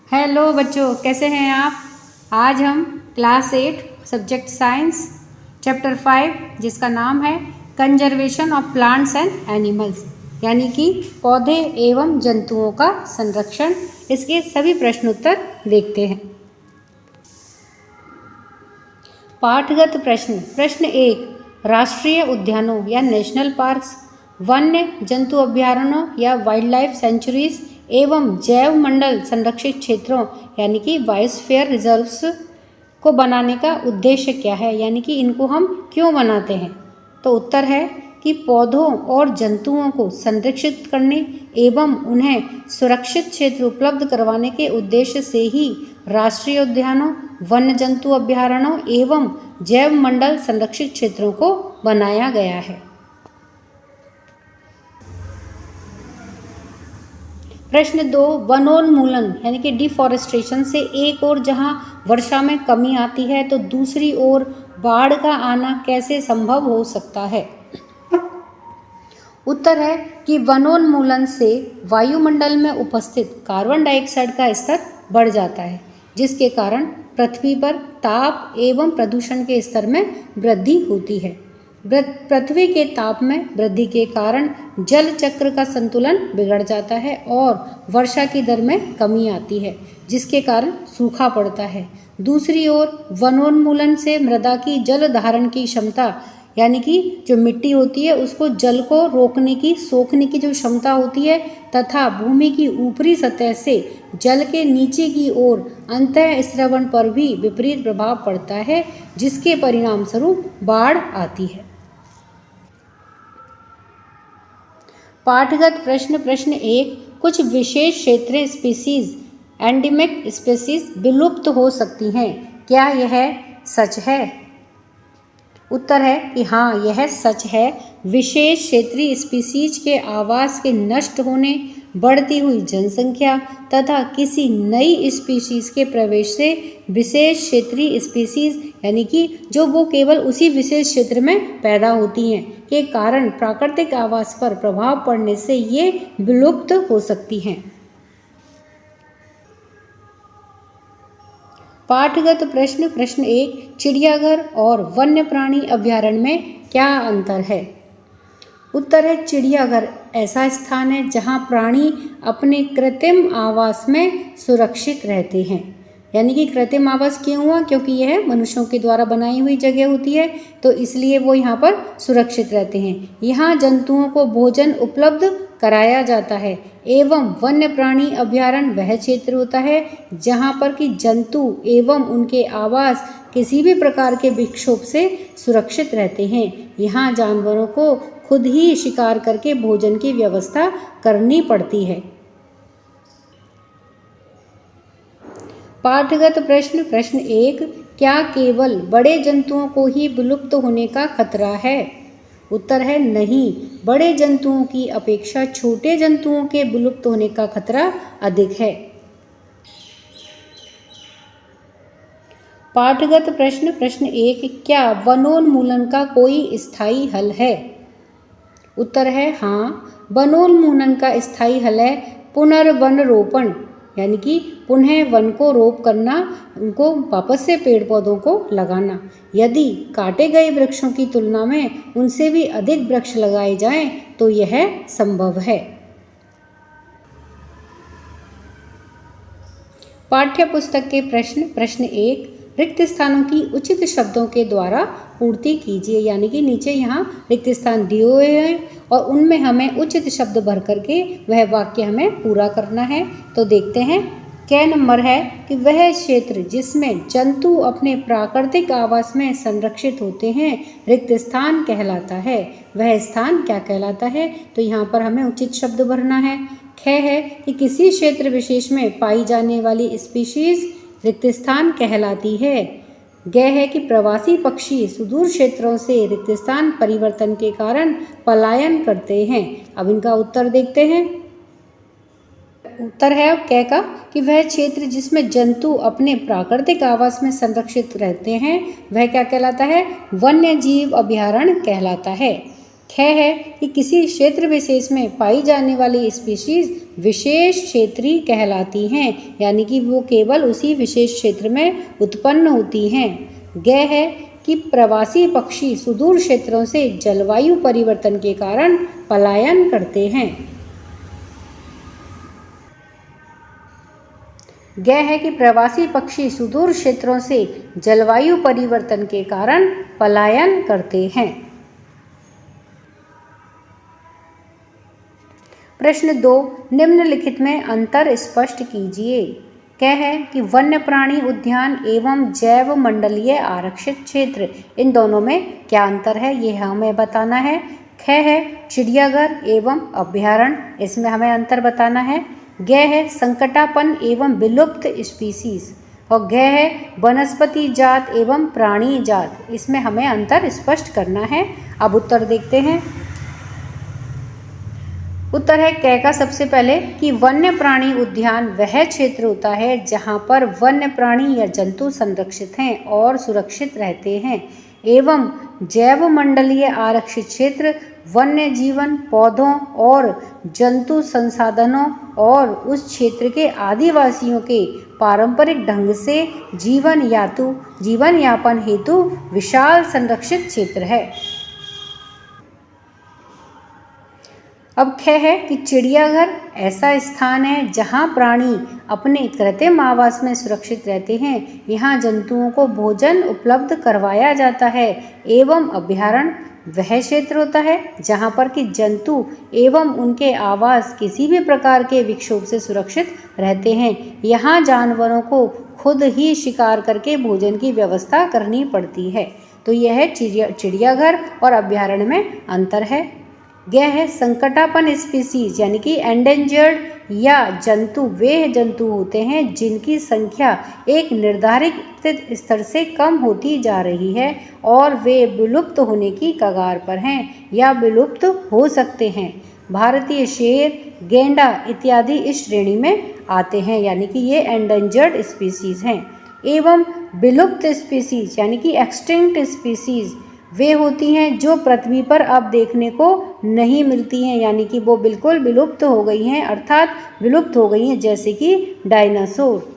Hello बच्चों, कैसे हैं आप। आज हम क्लास 8 सब्जेक्ट साइंस चैप्टर 5 जिसका नाम है conservation of plants and animals, यानी कि पौधे एवं जंतुओं का संरक्षण, इसके सभी प्रश्न उत्तर देखते हैं। पाठगत प्रश्न। प्रश्न 1, राष्ट्रीय उद्यानों या नेशनल पार्क्स, वन्य जंतु अभ्यारण्यों या वाइल्ड लाइफ सेंचुरीज एवं जैव मंडल संरक्षित क्षेत्रों यानी कि बायोस्फीयर रिजर्व्स को बनाने का उद्देश्य क्या है, यानी कि इनको हम क्यों बनाते हैं। तो उत्तर है कि पौधों और जंतुओं को संरक्षित करने एवं उन्हें सुरक्षित क्षेत्र उपलब्ध करवाने के उद्देश्य से ही राष्ट्रीय उद्यानों, वन्य जंतु अभ्यारण्यों एवं जैव मंडल संरक्षित क्षेत्रों को बनाया गया है। प्रश्न 2, वनोन्मूलन यानी कि डिफॉरेस्टेशन से एक ओर जहां वर्षा में कमी आती है तो दूसरी ओर बाढ़ का आना कैसे संभव हो सकता है। उत्तर है कि वनोन्मूलन से वायुमंडल में उपस्थित कार्बन डाइऑक्साइड का स्तर बढ़ जाता है, जिसके कारण पृथ्वी पर ताप एवं प्रदूषण के स्तर में वृद्धि होती है। पृथ्वी के ताप में वृद्धि के कारण जल चक्र का संतुलन बिगड़ जाता है और वर्षा की दर में कमी आती है, जिसके कारण सूखा पड़ता है। दूसरी ओर वनोन्मूलन से मृदा की जल धारण की क्षमता, यानी कि जो मिट्टी होती है उसको जल को रोकने की, सोखने की जो क्षमता होती है, तथा भूमि की ऊपरी सतह से जल के नीचे की ओर अंतः स्रवण पर भी विपरीत प्रभाव पड़ता है, जिसके परिणाम स्वरूप बाढ़ आती है। पाठगत प्रश्न। प्रश्न 1, कुछ विशेष क्षेत्रीय स्पीसीज एंडेमिक स्पीसीज विलुप्त हो सकती हैं, क्या यह सच है। उत्तर है कि हाँ, यह सच है। विशेष क्षेत्रीय स्पीसीज के आवास के नष्ट होने, बढ़ती हुई जनसंख्या तथा किसी नई स्पीसीज के प्रवेश से विशेष क्षेत्रीय स्पीसीज, यानी कि जो वो केवल उसी विशेष क्षेत्र में पैदा होती हैं, के कारण प्राकृतिक आवास पर प्रभाव पड़ने से ये विलुप्त हो सकती हैं। पाठगत प्रश्न। प्रश्न 1, चिड़ियाघर और वन्य प्राणी अभ्यारण्य में क्या अंतर है। उत्तर है, चिड़ियाघर ऐसा स्थान है जहां प्राणी अपने कृत्रिम आवास में सुरक्षित रहते हैं, यानी कि कृत्रिम आवास क्यों हुआ, क्योंकि यह मनुष्यों के द्वारा बनाई हुई जगह होती है, तो इसलिए वो यहाँ पर सुरक्षित रहते हैं। यहाँ जंतुओं को भोजन उपलब्ध कराया जाता है एवं वन्य प्राणी अभ्यारण्य वह क्षेत्र होता है जहाँ पर कि जंतु एवं उनके आवास किसी भी प्रकार के विक्षोभ से सुरक्षित रहते हैं। यहाँ जानवरों को खुद ही शिकार करके भोजन की व्यवस्था करनी पड़ती है। पाठगत प्रश्न। प्रश्न 1, क्या केवल बड़े जंतुओं को ही विलुप्त होने का खतरा है। उत्तर है, नहीं, बड़े जंतुओं की अपेक्षा छोटे जंतुओं के विलुप्त होने का खतरा अधिक है। पाठगत प्रश्न। प्रश्न 1, क्या वनोन्मूलन का कोई स्थायी हल है। उत्तर है, हाँ, वनोन्मूलन का स्थायी हल है पुनर्वन रोपण, यानी कि पुनः वन को रोप करना, उनको वापस से पेड़ पौधों को लगाना। यदि काटे गए वृक्षों की तुलना में उनसे भी अधिक वृक्ष लगाए जाएं तो यह संभव है। पाठ्य पुस्तक के प्रश्न। प्रश्न 1, रिक्त स्थानों की उचित शब्दों के द्वारा पूर्ति कीजिए, यानी कि नीचे यहाँ रिक्त स्थान दिए हुए हैं और उनमें हमें उचित शब्द भर करके वह वाक्य हमें पूरा करना है। तो देखते हैं। क नंबर है कि वह क्षेत्र जिसमें जंतु अपने प्राकृतिक आवास में संरक्षित होते हैं रिक्त स्थान कहलाता है। वह स्थान क्या कहलाता है, तो यहाँ पर हमें उचित शब्द भरना है। ख है कि किसी क्षेत्र विशेष में पाई जाने वाली स्पीशीज रिक्त स्थान कहलाती है। ग है कि प्रवासी पक्षी सुदूर क्षेत्रों से रिक्त स्थान परिवर्तन के कारण पलायन करते हैं। अब इनका उत्तर देखते हैं। उत्तर है अब क का कि वह क्षेत्र जिसमें जंतु अपने प्राकृतिक आवास में संरक्षित रहते हैं वह क्या कहलाता है, वन्य जीव अभ्यारण्य कहलाता है। ख है कि किसी क्षेत्र विशेष में पाई जाने वाली स्पीशीज विशेष क्षेत्रीय कहलाती हैं, यानी कि वो केवल उसी विशेष क्षेत्र में उत्पन्न होती हैं। ग है कि प्रवासी पक्षी सुदूर क्षेत्रों से जलवायु परिवर्तन के कारण पलायन करते हैं। ग है कि प्रवासी पक्षी सुदूर क्षेत्रों से जलवायु परिवर्तन के कारण पलायन करते हैं। प्रश्न 2, निम्नलिखित में अंतर स्पष्ट कीजिए। क है कि वन्य प्राणी उद्यान एवं जैव मंडलीय आरक्षित क्षेत्र, इन दोनों में क्या अंतर है ये हमें बताना है। ख है चिड़ियाघर एवं अभ्यारण्य, इसमें हमें अंतर बताना है। ग है संकटापन्न एवं विलुप्त स्पीसीज और ग है वनस्पति जात एवं प्राणी जात, इसमें हमें अंतर स्पष्ट करना है। अब उत्तर देखते हैं। उत्तर है क का सबसे पहले कि वन्य प्राणी उद्यान वह क्षेत्र होता है जहाँ पर वन्य प्राणी या जंतु संरक्षित हैं और सुरक्षित रहते हैं, एवं जैव मंडलीय आरक्षित क्षेत्र वन्य जीवन, पौधों और जंतु संसाधनों और उस क्षेत्र के आदिवासियों के पारंपरिक ढंग से जीवन यापन हेतु विशाल संरक्षित क्षेत्र है। अब ख है कि चिड़ियाघर ऐसा स्थान है जहां प्राणी अपने कृत्रिम आवास में सुरक्षित रहते हैं, यहां जंतुओं को भोजन उपलब्ध करवाया जाता है। एवं अभ्यारण्य वह क्षेत्र होता है जहां पर कि जंतु एवं उनके आवास किसी भी प्रकार के विक्षोभ से सुरक्षित रहते हैं, यहां जानवरों को खुद ही शिकार करके भोजन की व्यवस्था करनी पड़ती है। तो यह चिड़ियाघर और अभ्यारण्य में अंतर है। यह है संकटापन्न स्पीसीज, यानी कि एंडेंजर्ड या जंतु वे जंतु होते हैं जिनकी संख्या एक निर्धारित स्तर से कम होती जा रही है और वे विलुप्त होने की कगार पर हैं या विलुप्त हो सकते हैं। भारतीय शेर, गेंडा इत्यादि इस श्रेणी में आते हैं, यानी कि ये एंडेंजर्ड स्पीसीज हैं। एवं विलुप्त स्पीसीज यानी कि एक्सटिंक्ट स्पीसीज वे होती हैं जो पृथ्वी पर अब देखने को नहीं मिलती हैं, यानी कि वो बिल्कुल विलुप्त हो गई हैं, अर्थात विलुप्त हो गई हैं, जैसे कि डायनासोर।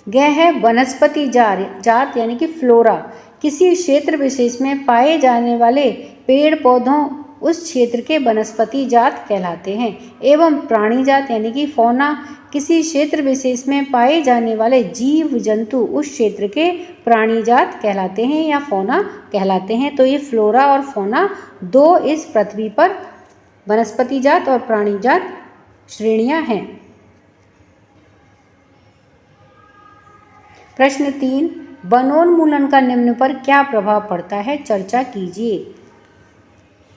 यह है वनस्पति जात यानी कि फ्लोरा, किसी क्षेत्र विशेष में पाए जाने वाले पेड़ पौधों उस क्षेत्र के वनस्पति जात कहलाते हैं। एवं प्राणी जात यानी कि फौना, किसी क्षेत्र विशेष में पाए जाने वाले जीव जंतु उस क्षेत्र के प्राणी जात कहलाते हैं या फौना कहलाते हैं। तो ये फ्लोरा और फौना दो इस पृथ्वी पर वनस्पति जात और प्राणी जात श्रेणियां हैं। प्रश्न 3, वनोन्मूलन का निम्न पर क्या प्रभाव पड़ता है, चर्चा कीजिए।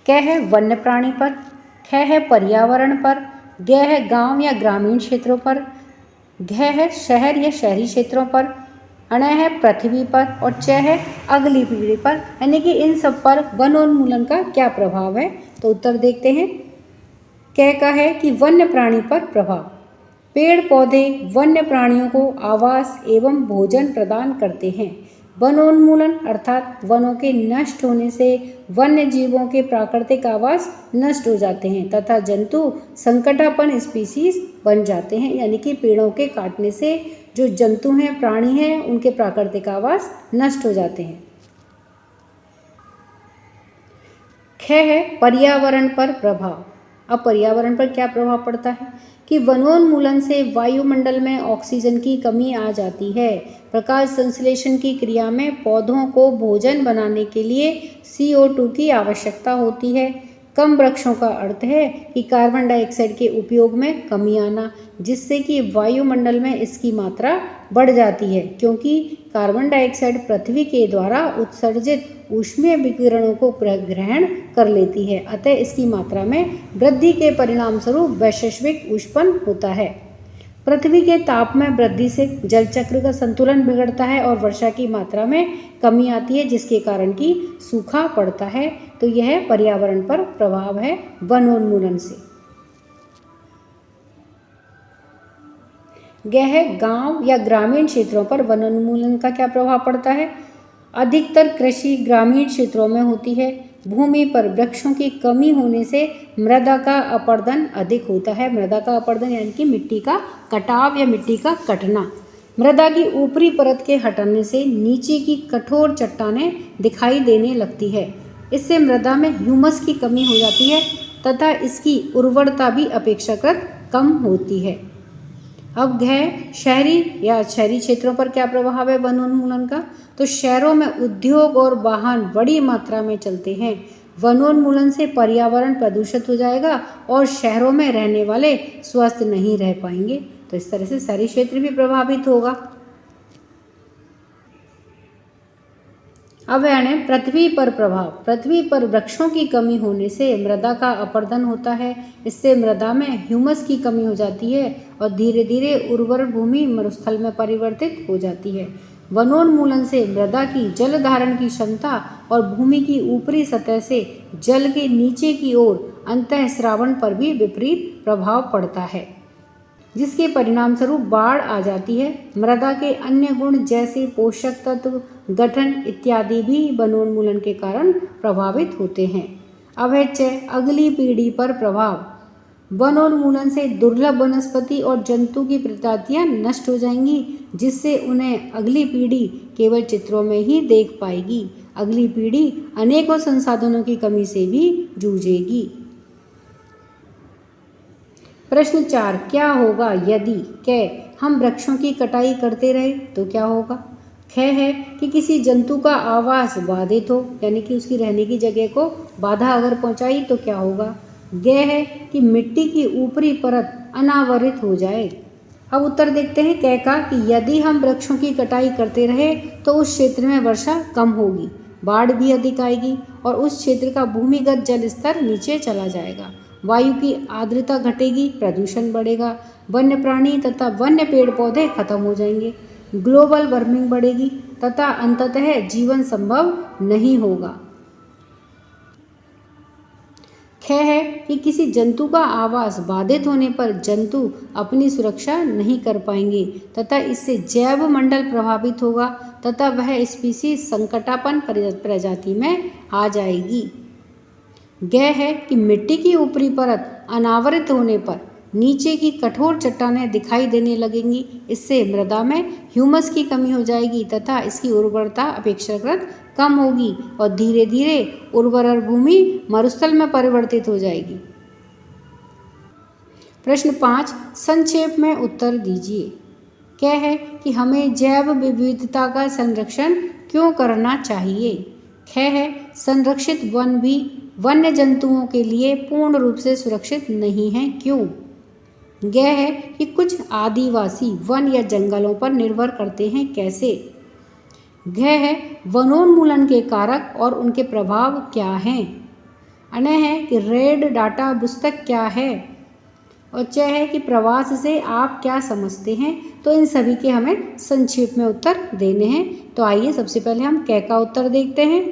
क है वन्य प्राणी पर, ख है पर्यावरण पर, ग है गांव या ग्रामीण क्षेत्रों पर, घ है शहर या शहरी क्षेत्रों पर, अण है पृथ्वी पर और च है अगली पीढ़ी पर, यानी कि इन सब पर वनोन्मूलन का क्या प्रभाव है। तो उत्तर देखते हैं। क का है कि वन्य प्राणी पर प्रभाव। पेड़ पौधे वन्य प्राणियों को आवास एवं भोजन प्रदान करते हैं। वनोन्मूलन अर्थात वनों के नष्ट होने से वन्य जीवों के प्राकृतिक आवास नष्ट हो जाते हैं तथा जंतु संकटापन्न स्पीसीज बन जाते हैं, यानी कि पेड़ों के काटने से जो जंतु हैं, प्राणी हैं, उनके प्राकृतिक आवास नष्ट हो जाते हैं। ख है पर्यावरण पर प्रभाव। अब पर्यावरण पर क्या प्रभाव पड़ता है कि वनोन्मूलन से वायुमंडल में ऑक्सीजन की कमी आ जाती है। प्रकाश संश्लेषण की क्रिया में पौधों को भोजन बनाने के लिए CO2 की आवश्यकता होती है। कम वृक्षों का अर्थ है कि कार्बन डाइऑक्साइड के उपयोग में कमी आना, जिससे कि वायुमंडल में इसकी मात्रा बढ़ जाती है, क्योंकि कार्बन डाइऑक्साइड पृथ्वी के द्वारा उत्सर्जित ऊष्मीय विकिरणों को ग्रहण कर लेती है, अतः इसकी मात्रा में वृद्धि के परिणाम स्वरूप वैश्विक उष्णन होता है। पृथ्वी के ताप में वृद्धि से जल चक्र का संतुलन बिगड़ता है और वर्षा की मात्रा में कमी आती है, जिसके कारण कि सूखा पड़ता है। तो यह पर्यावरण पर प्रभाव है वनोन्मूलन से। यह है गांव या ग्रामीण क्षेत्रों पर वनोन्मूलन का क्या प्रभाव पड़ता है। अधिकतर कृषि ग्रामीण क्षेत्रों में होती है। भूमि पर वृक्षों की कमी होने से मृदा का अपरदन अधिक होता है। मृदा का अपरदन यानी कि मिट्टी का कटाव या मिट्टी का कटना। मृदा की ऊपरी परत के हटने से नीचे की कठोर चट्टानें दिखाई देने लगती है। इससे मृदा में ह्यूमस की कमी हो जाती है तथा इसकी उर्वरता भी अपेक्षाकृत कम होती है। अब शहरी क्षेत्रों पर क्या प्रभाव है वनोन्मूलन का? तो शहरों में उद्योग और वाहन बड़ी मात्रा में चलते हैं। वनोन्मूलन से पर्यावरण प्रदूषित हो जाएगा और शहरों में रहने वाले स्वस्थ नहीं रह पाएंगे। तो इस तरह से शहरी क्षेत्र भी प्रभावित होगा। अब है पृथ्वी पर प्रभाव। पृथ्वी पर वृक्षों की कमी होने से मृदा का अपरदन होता है। इससे मृदा में ह्यूमस की कमी हो जाती है और धीरे धीरे उर्वर भूमि मरुस्थल में परिवर्तित हो जाती है। वनोन्मूलन से मृदा की जल धारण की क्षमता और भूमि की ऊपरी सतह से जल के नीचे की ओर अंतःस्रावण पर भी विपरीत प्रभाव पड़ता है, जिसके परिणाम स्वरूप बाढ़ आ जाती है। मृदा के अन्य गुण जैसे पोषक तत्व, गठन इत्यादि भी वनोन्मूलन के कारण प्रभावित होते हैं। अब है अगली पीढ़ी पर प्रभाव। वनोन्मूलन से दुर्लभ वनस्पति और जंतु की प्रजातियां नष्ट हो जाएंगी, जिससे उन्हें अगली पीढ़ी केवल चित्रों में ही देख पाएगी। अगली पीढ़ी अनेकों संसाधनों की कमी से भी जूझेगी। प्रश्न 4, क्या होगा यदि हम वृक्षों की कटाई करते रहे तो क्या होगा? है कि किसी जंतु का आवास बाधित हो, यानी कि उसकी रहने की जगह को बाधा अगर पहुंचाई तो क्या होगा? है कि मिट्टी की ऊपरी परत अनावरित हो जाए। अब उत्तर देखते हैं का कि यदि हम वृक्षों की कटाई करते रहे तो उस क्षेत्र में वर्षा कम होगी, बाढ़ भी अधिक आएगी और उस क्षेत्र का भूमिगत जल स्तर नीचे चला जाएगा। वायु की आर्द्रता घटेगी, प्रदूषण बढ़ेगा, वन्य प्राणी तथा वन्य पेड़ पौधे खत्म हो जाएंगे, ग्लोबल वार्मिंग बढ़ेगी तथा अंततः जीवन संभव नहीं होगा। है कि किसी जंतु का आवास बाधित होने पर जंतु अपनी सुरक्षा नहीं कर पाएंगे तथा इससे जैव मंडल प्रभावित होगा तथा वह स्पीसीज संकटापन्न प्रजाति में आ जाएगी। है कि मिट्टी की ऊपरी परत अनावृत होने पर नीचे की कठोर चट्टानें दिखाई देने लगेंगी। इससे मृदा में ह्यूमस की कमी हो जाएगी तथा इसकी उर्वरता अपेक्षाकृत कम होगी और धीरे धीरे उर्वर भूमि मरुस्थल में परिवर्तित हो जाएगी। प्रश्न 5, संक्षेप में उत्तर दीजिए। क्या है कि हमें जैव विविधता का संरक्षण क्यों करना चाहिए? है संरक्षित वन भी वन्य जंतुओं के लिए पूर्ण रूप से सुरक्षित नहीं है, क्यों? है कि कुछ आदिवासी वन या जंगलों पर निर्भर करते हैं, कैसे? है वनोन्मूलन के कारक और उनके प्रभाव क्या हैं? है कि रेड डाटा पुस्तक क्या है? और है कि प्रवास से आप क्या समझते हैं? तो इन सभी के हमें संक्षेप में उत्तर देने हैं। तो आइए सबसे पहले हम का उत्तर देखते हैं।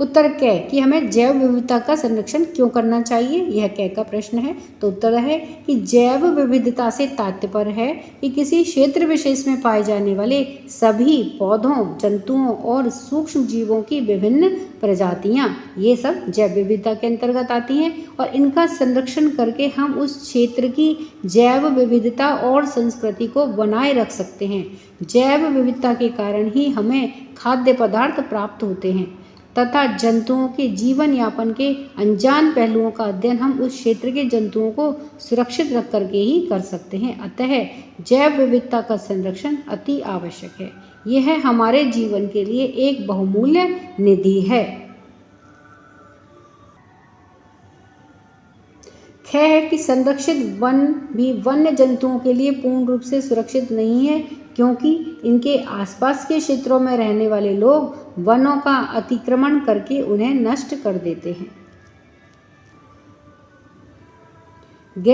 उत्तर कि हमें जैव विविधता का संरक्षण क्यों करना चाहिए, यह का प्रश्न है। तो उत्तर है कि जैव विविधता से तात्पर्य है कि किसी क्षेत्र विशेष में पाए जाने वाले सभी पौधों, जंतुओं और सूक्ष्म जीवों की विभिन्न प्रजातियां, ये सब जैव विविधता के अंतर्गत आती हैं और इनका संरक्षण करके हम उस क्षेत्र की जैव विविधता और संस्कृति को बनाए रख सकते हैं। जैव विविधता के कारण ही हमें खाद्य पदार्थ प्राप्त होते हैं तथा जंतुओं के जीवन यापन के अनजान पहलुओं का अध्ययन हम उस क्षेत्र के जंतुओं को सुरक्षित रख करके ही कर सकते हैं। अतः जैव विविधता का संरक्षण अति आवश्यक है। यह हमारे जीवन के लिए एक बहुमूल्य निधि है। है कि संरक्षित वन भी वन्य जंतुओं के लिए पूर्ण रूप से सुरक्षित नहीं है, क्योंकि इनके आसपास के क्षेत्रों में रहने वाले लोग वनों का अतिक्रमण करके उन्हें नष्ट कर देते हैं।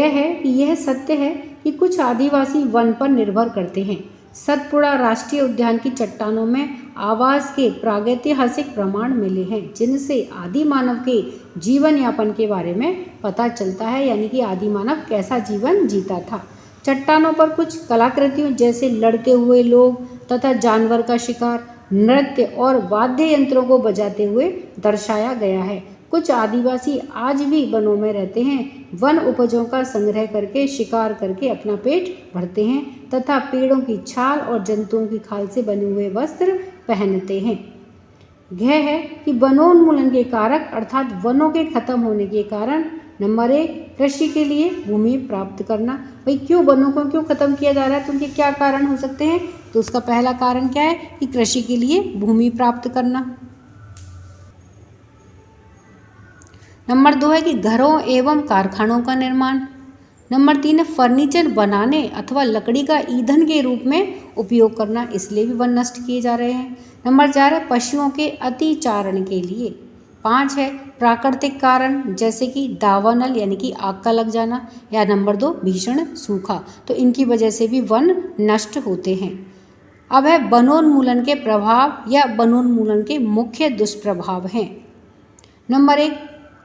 है कि यह सत्य है कि कुछ आदिवासी वन पर निर्भर करते हैं। सतपुड़ा राष्ट्रीय उद्यान की चट्टानों में आवास के प्रागैतिहासिक प्रमाण मिले हैं, जिनसे आदि मानव के जीवन यापन के बारे में पता चलता है, यानी कि आदि मानव कैसा जीवन जीता था। चट्टानों पर कुछ कलाकृतियों जैसे लड़ते हुए लोग, तथा जानवर का शिकार, नृत्य और वाद्य यंत्रों को बजाते हुए दर्शाया गया है। कुछ आदिवासी आज भी वनों में रहते हैं, वन उपजों का संग्रह करके शिकार करके अपना पेट भरते हैं तथा पेड़ों की छाल और जंतुओं की खाल से बने हुए वस्त्र पहनते हैं। यह है कि वनोन्मूलन के कारक अर्थात वनों के खत्म होने के कारण नंबर 1 कृषि के लिए भूमि प्राप्त करना। भाई क्यों वनों को क्यों खत्म किया जा रहा है, तो उनके क्या कारण हो सकते हैं? तो उसका पहला कारण क्या है कि कृषि के लिए भूमि प्राप्त करना। नंबर 2 है कि घरों एवं कारखानों का निर्माण। नंबर 3 है फर्नीचर बनाने अथवा लकड़ी का ईंधन के रूप में उपयोग करना, इसलिए भी वन नष्ट किए जा रहे हैं। नंबर 4 है पशुओं के अतिचारण के लिए। 5 है प्राकृतिक कारण जैसे कि दावानल यानी कि आग का लग जाना, या नंबर 2 भीषण सूखा, तो इनकी वजह से भी वन नष्ट होते हैं। अब है वनोन्मूलन के प्रभाव या वनोन्मूलन के मुख्य दुष्प्रभाव हैं। नंबर 1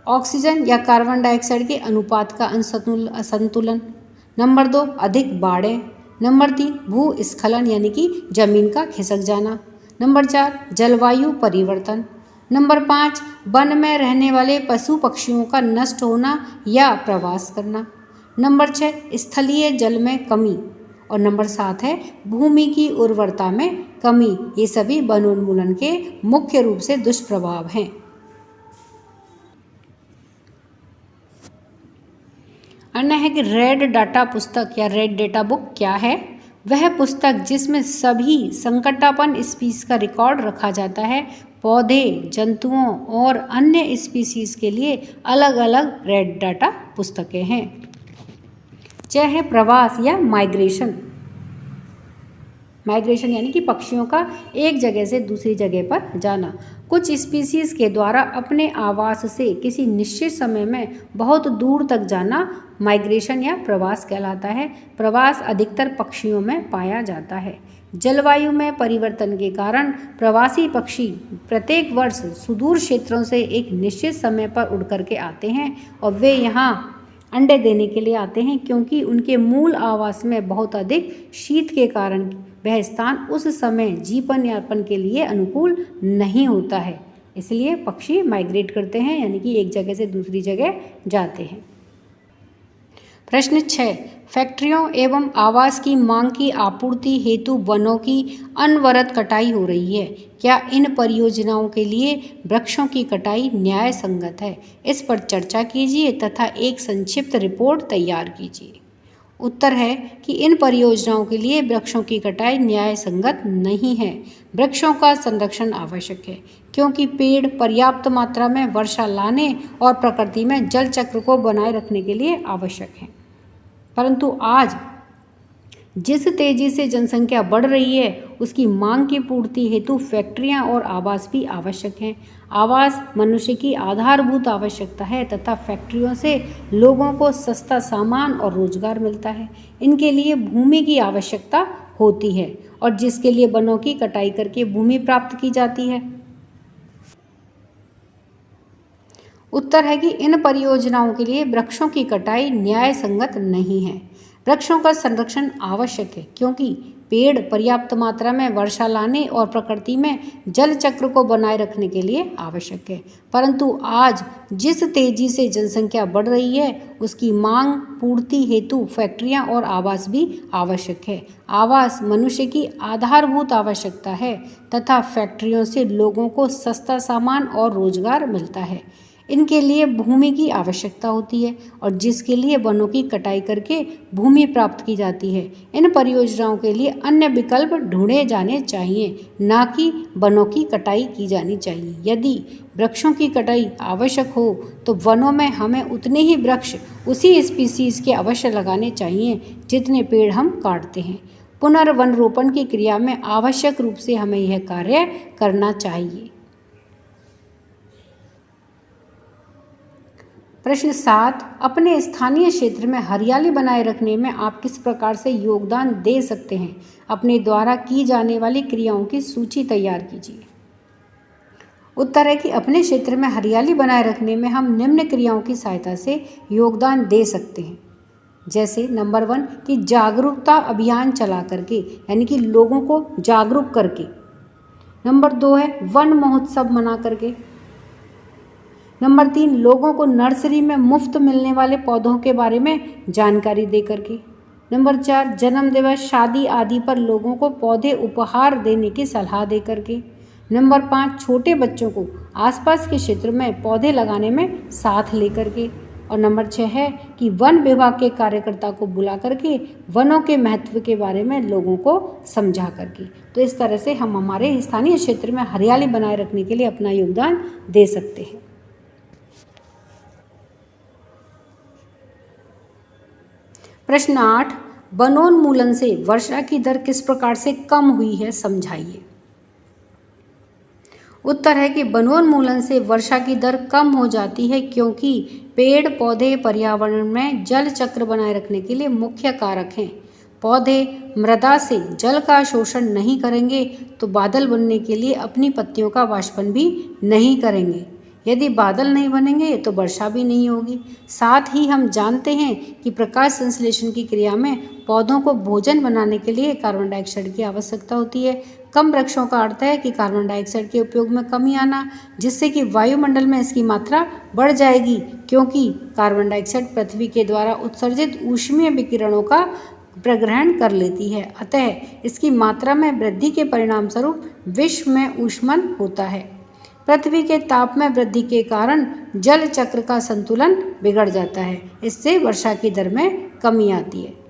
ऑक्सीजन या कार्बन डाइऑक्साइड के अनुपात का असंतुलन। नंबर 2 अधिक बाढ़ें। नंबर 3 भूस्खलन यानी कि जमीन का खिसक जाना। नंबर 4 जलवायु परिवर्तन। नंबर 5 वन में रहने वाले पशु पक्षियों का नष्ट होना या प्रवास करना। नंबर 6 स्थलीय जल में कमी। और नंबर 7 है भूमि की उर्वरता में कमी। ये सभी वनोन्मूलन के मुख्य रूप से दुष्प्रभाव हैं। अन्य है कि रेड डाटा पुस्तक या रेड डेटा बुक क्या है? वह पुस्तक जिसमें सभी संकटापन्न स्पीशीज का रिकॉर्ड रखा जाता है। पौधे, जंतुओं और अन्य स्पीशीज के लिए अलग अलग रेड डाटा पुस्तकें हैं। चाहे प्रवास या माइग्रेशन यानी कि पक्षियों का एक जगह से दूसरी जगह पर जाना। कुछ स्पीशीज के द्वारा अपने आवास से किसी निश्चित समय में बहुत दूर तक जाना माइग्रेशन या प्रवास कहलाता है। प्रवास अधिकतर पक्षियों में पाया जाता है। जलवायु में परिवर्तन के कारण प्रवासी पक्षी प्रत्येक वर्ष सुदूर क्षेत्रों से एक निश्चित समय पर उड़ करके आते हैं और वे यहाँ अंडे देने के लिए आते हैं, क्योंकि उनके मूल आवास में बहुत अधिक शीत के कारण वह स्थान उस समय जीवन यापन के लिए अनुकूल नहीं होता है। इसलिए पक्षी माइग्रेट करते हैं यानी कि एक जगह से दूसरी जगह जाते हैं। प्रश्न 6 फैक्ट्रियों एवं आवास की मांग की आपूर्ति हेतु वनों की अनवरत कटाई हो रही है। क्या इन परियोजनाओं के लिए वृक्षों की कटाई न्याय संगत है? इस पर चर्चा कीजिए तथा एक संक्षिप्त रिपोर्ट तैयार कीजिए। उत्तर है कि इन परियोजनाओं के लिए वृक्षों की कटाई न्याय संगत नहीं है। वृक्षों का संरक्षण आवश्यक है, क्योंकि पेड़ पर्याप्त मात्रा में वर्षा लाने और प्रकृति में जल चक्र को बनाए रखने के लिए आवश्यक है। परंतु आज जिस तेजी से जनसंख्या बढ़ रही है, उसकी मांग की पूर्ति हेतु फैक्ट्रियां और आवास भी आवश्यक हैं। आवास मनुष्य की आधारभूत आवश्यकता है तथा फैक्ट्रियों से लोगों को सस्ता सामान और रोजगार मिलता है। इनके लिए भूमि की आवश्यकता होती है और जिसके लिए वनों की कटाई करके भूमि प्राप्त की जाती है। उत्तर है कि इन परियोजनाओं के लिए वृक्षों की कटाई न्याय संगत नहीं है। वृक्षों का संरक्षण आवश्यक है, क्योंकि पेड़ पर्याप्त मात्रा में वर्षा लाने और प्रकृति में जल चक्र को बनाए रखने के लिए आवश्यक है। परंतु आज जिस तेजी से जनसंख्या बढ़ रही है, उसकी मांग पूर्ति हेतु फैक्ट्रियां और आवास भी आवश्यक है। आवास मनुष्य की आधारभूत आवश्यकता है तथा फैक्ट्रियों से लोगों को सस्ता सामान और रोजगार मिलता है। इनके लिए भूमि की आवश्यकता होती है और जिसके लिए वनों की कटाई करके भूमि प्राप्त की जाती है। इन परियोजनाओं के लिए अन्य विकल्प ढूंढे जाने चाहिए, ना कि वनों की कटाई की जानी चाहिए। यदि वृक्षों की कटाई आवश्यक हो तो वनों में हमें उतने ही वृक्ष उसी स्पीसीज के अवश्य लगाने चाहिए जितने पेड़ हम काटते हैं। पुनर्वनरोपण की क्रिया में आवश्यक रूप से हमें यह कार्य करना चाहिए। प्रश्न 7 अपने स्थानीय क्षेत्र में हरियाली बनाए रखने में आप किस प्रकार से योगदान दे सकते हैं? अपने द्वारा की जाने वाली क्रियाओं की सूची तैयार कीजिए। उत्तर है कि अपने क्षेत्र में हरियाली बनाए रखने में हम निम्न क्रियाओं की सहायता से योगदान दे सकते हैं। जैसे नंबर 1 कि जागरूकता अभियान चला करके, यानी कि लोगों को जागरूक करके। नंबर 2 है वन महोत्सव मना करके। नंबर 3 लोगों को नर्सरी में मुफ्त मिलने वाले पौधों के बारे में जानकारी दे करके। नंबर 4 जन्म दिवस, शादी आदि पर लोगों को पौधे उपहार देने की सलाह दे करके। नंबर 5 छोटे बच्चों को आसपास के क्षेत्र में पौधे लगाने में साथ लेकर के। और नंबर 6 है कि वन विभाग के कार्यकर्ता को बुला करके वनों के महत्व के बारे में लोगों को समझा करके। तो इस तरह से हम हमारे स्थानीय क्षेत्र में हरियाली बनाए रखने के लिए अपना योगदान दे सकते हैं। प्रश्न 8 वनोन्मूलन से वर्षा की दर किस प्रकार से कम हुई है, समझाइए। उत्तर है कि वनोन्मूलन से वर्षा की दर कम हो जाती है क्योंकि पेड़ पौधे पर्यावरण में जल चक्र बनाए रखने के लिए मुख्य कारक हैं। पौधे मृदा से जल का शोषण नहीं करेंगे तो बादल बनने के लिए अपनी पत्तियों का वाष्पन भी नहीं करेंगे। यदि बादल नहीं बनेंगे तो वर्षा भी नहीं होगी। साथ ही हम जानते हैं कि प्रकाश संश्लेषण की क्रिया में पौधों को भोजन बनाने के लिए कार्बन डाइऑक्साइड की आवश्यकता होती है। कम वृक्षों का अर्थ है कि कार्बन डाइऑक्साइड के उपयोग में कमी आना, जिससे कि वायुमंडल में इसकी मात्रा बढ़ जाएगी, क्योंकि कार्बन डाइऑक्साइड पृथ्वी के द्वारा उत्सर्जित ऊष्मीय विकिरणों का प्रग्रहण कर लेती है। अतः इसकी मात्रा में वृद्धि के परिणाम स्वरूप विश्व में ऊष्मन होता है। पृथ्वी के ताप में वृद्धि के कारण जल चक्र का संतुलन बिगड़ जाता है। इससे वर्षा की दर में कमी आती है।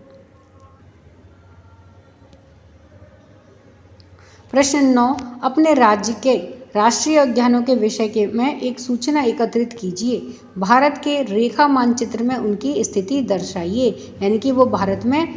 प्रश्न 9 अपने राज्य के राष्ट्रीय उद्यानों के विषय के में एक सूचना एकत्रित कीजिए। भारत के रेखा मानचित्र में उनकी स्थिति दर्शाइए, यानी कि वो भारत में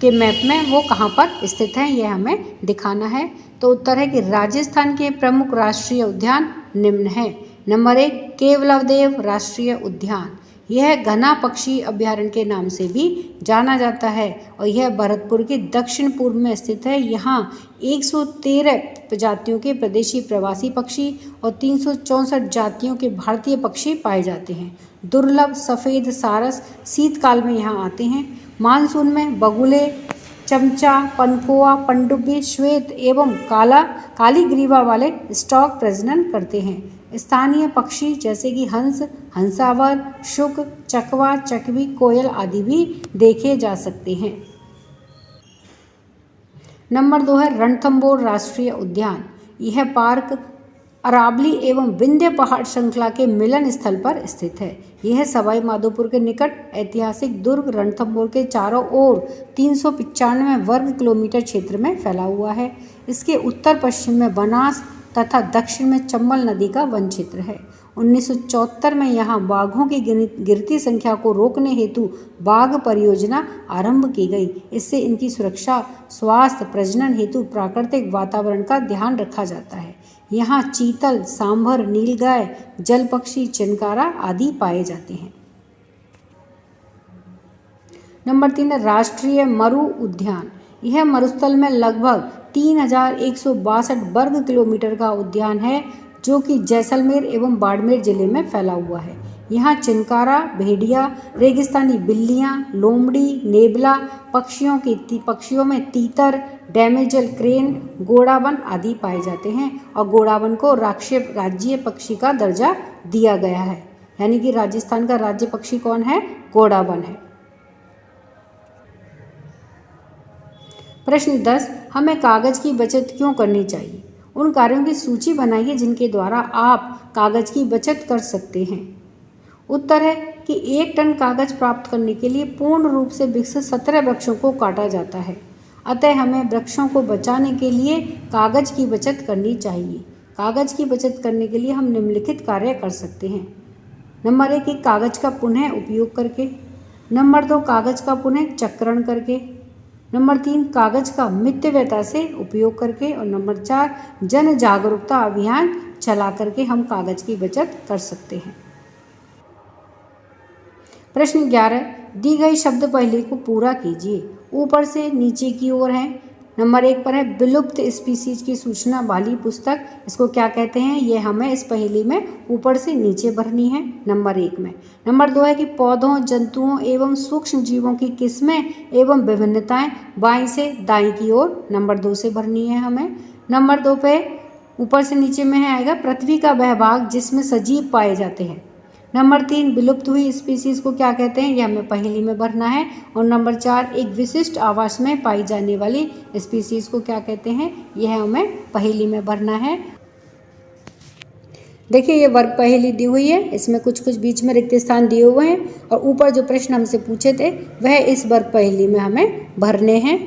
के मैप में वो कहाँ पर स्थित हैं, यह हमें दिखाना है। तो उत्तर है कि राजस्थान के प्रमुख राष्ट्रीय उद्यान निम्न है। नंबर 1 केवलादेव राष्ट्रीय उद्यान, यह घना पक्षी अभ्यारण्य के नाम से भी जाना जाता है और यह भरतपुर के दक्षिण पूर्व में स्थित है। यहाँ 113 प्रजातियों के प्रदेशी प्रवासी पक्षी और 364 जातियों के भारतीय पक्षी पाए जाते हैं। दुर्लभ सफ़ेद सारस शीतकाल में यहाँ आते हैं। मानसून में बगुले, चमचा, पनकोआ, पनडुब्बी, श्वेत एवं काली ग्रीवा वाले स्टॉक प्रजनन करते हैं। स्थानीय पक्षी जैसे कि हंस, हंसावर, शुक, चकवा, चकवी, कोयल आदि भी देखे जा सकते हैं। नंबर 2 है रणथंभौर राष्ट्रीय उद्यान, यह पार्क अरावली एवं विंध्य पहाड़ श्रृंखला के मिलन स्थल पर स्थित है। यह सवाई माधोपुर के निकट ऐतिहासिक दुर्ग रणथंभौर के चारों ओर 395 वर्ग किलोमीटर क्षेत्र में फैला हुआ है। इसके उत्तर पश्चिम में बनास तथा दक्षिण में चंबल नदी का वन क्षेत्र है। 1974 में यहाँ बाघों की गिरती संख्या को रोकने हेतु बाघ परियोजना आरंभ की गई। इससे इनकी सुरक्षा, स्वास्थ्य, प्रजनन हेतु प्राकृतिक वातावरण का ध्यान रखा जाता है। यहाँ चीतल, सांभर, नीलगाय, जल पक्षी, चिनकारा आदि पाए जाते हैं। नंबर 3 है राष्ट्रीय मरु उद्यान, यह मरुस्थल में लगभग 3162 वर्ग किलोमीटर का उद्यान है जो कि जैसलमेर एवं बाड़मेर जिले में फैला हुआ है। यहाँ चिनकारा, भेड़िया, रेगिस्तानी बिल्लियाँ, लोमड़ी, नेबला, पक्षियों में तीतर, डैमेजल क्रेन, गोड़ावन आदि पाए जाते हैं और गोड़ावन को राज्य पक्षी का दर्जा दिया गया है, यानी कि राजस्थान का राज्य पक्षी कौन है? गोड़ावन है। प्रश्न 10 हमें कागज की बचत क्यों करनी चाहिए? उन कार्यों की सूची बनाइए जिनके द्वारा आप कागज की बचत कर सकते हैं। उत्तर है कि 1 टन कागज प्राप्त करने के लिए पूर्ण रूप से विकसित 17 वृक्षों को काटा जाता है। अतः हमें वृक्षों को बचाने के लिए कागज की बचत करनी चाहिए। कागज की बचत करने के लिए हम निम्नलिखित कार्य कर सकते हैं। नंबर 1 कागज का पुनः उपयोग करके। नंबर 2 कागज का पुनः चक्रण करके। नंबर 3 कागज का मितव्ययता से उपयोग करके। और नंबर 4 जन जागरूकता अभियान चला करके हम कागज की बचत कर सकते हैं। प्रश्न 11 दी गई शब्द पहले को पूरा कीजिए। ऊपर से नीचे की ओर है। नंबर 1 पर है विलुप्त स्पीसीज की सूचना वाली पुस्तक, इसको क्या कहते हैं, ये हमें इस पहेली में ऊपर से नीचे भरनी है नंबर 1 में। नंबर 2 है कि पौधों, जंतुओं एवं सूक्ष्म जीवों की किस्में एवं विभिन्नताएं बाईं से दाईं की ओर, नंबर 2 से भरनी है हमें। नंबर 2 पे ऊपर से नीचे में आएगा पृथ्वी का वह भाग जिसमें सजीव पाए जाते हैं। नंबर 3 विलुप्त हुई स्पीसीज को क्या कहते हैं, यह हमें पहेली में भरना है। और नंबर 4 एक विशिष्ट आवास में पाई जाने वाली स्पीसीज को क्या कहते हैं, यह हमें पहेली में भरना है। देखिए ये वर्ग पहेली दी हुई है, इसमें कुछ कुछ बीच में रिक्त स्थान दिए हुए हैं और ऊपर जो प्रश्न हमसे पूछे थे वह इस वर्ग पहेली में हमें भरने हैं।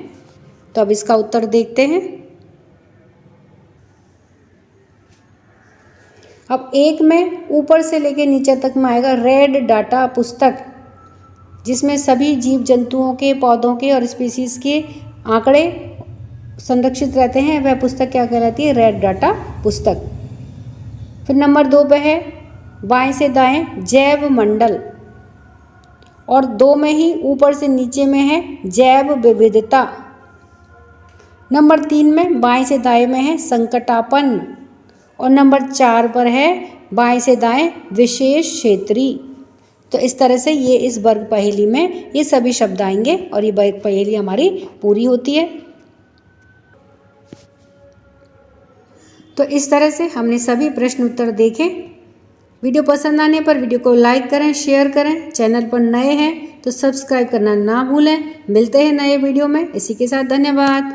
तो अब इसका उत्तर देखते हैं। अब 1 में ऊपर से लेके नीचे तक में आएगा रेड डाटा पुस्तक, जिसमें सभी जीव जंतुओं के, पौधों के और स्पीसीज के आंकड़े संरक्षित रहते हैं, वह पुस्तक क्या कहलाती है, रेड डाटा पुस्तक। फिर नंबर 2 पे है बाएं से दाएं जैव मंडल, और 2 में ही ऊपर से नीचे में है जैव विविधता। नंबर 3 में बाएं से दाएं में है संकटापन्न, और नंबर 4 पर है बाएं से दाएं विशेष क्षेत्रीय। तो इस तरह से ये इस वर्ग पहेली में ये सभी शब्द आएंगे और ये वर्ग पहेली हमारी पूरी होती है। तो इस तरह से हमने सभी प्रश्न उत्तर देखे। वीडियो पसंद आने पर वीडियो को लाइक करें, शेयर करें। चैनल पर नए हैं तो सब्सक्राइब करना ना भूलें। मिलते हैं नए वीडियो में। इसी के साथ धन्यवाद।